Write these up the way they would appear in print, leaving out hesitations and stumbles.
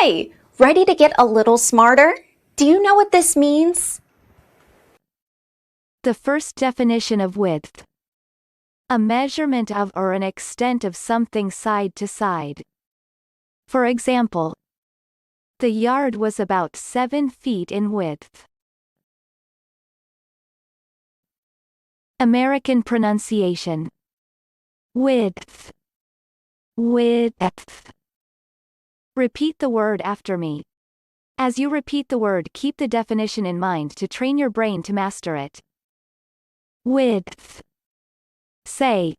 Hi, ready to get a little smarter? Do you know what this means? The first definition of width. A measurement of or an extent of something side to side. For example, the yard was about 7 feet in width. American pronunciation. Width. Width. Repeat the word after me. As you repeat the word, keep the definition in mind to train your brain to master it. Width. Say.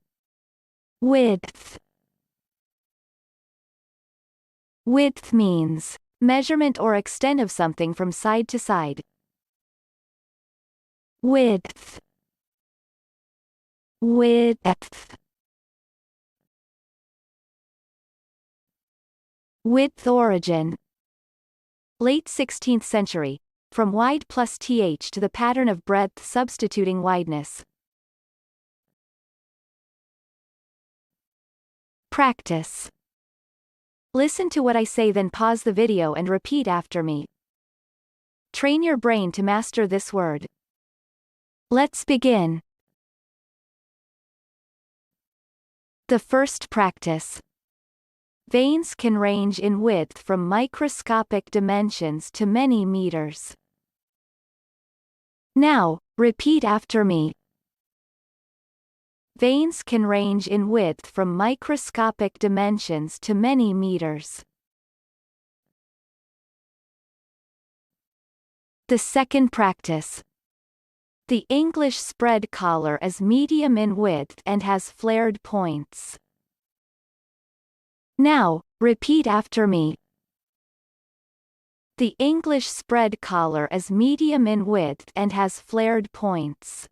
Width. Width means measurement or extent of something from side to side. Width. Width. Width origin. Late 16th century, from wide plus th to the pattern of breadth substituting wideness. Practice. Listen to what I say, then pause the video and repeat after me. Train your brain to master this word. Let's begin. The first practice. Veins can range in width from microscopic dimensions to many meters. Now, repeat after me. Veins can range in width from microscopic dimensions to many meters. The second practice. The English spread collar is medium in width and has flared points. Now, repeat after me. The English spread collar is medium in width and has flared points.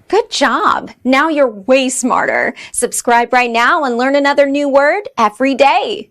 Good job! Now you're way smarter. Subscribe right now and learn another new word every day.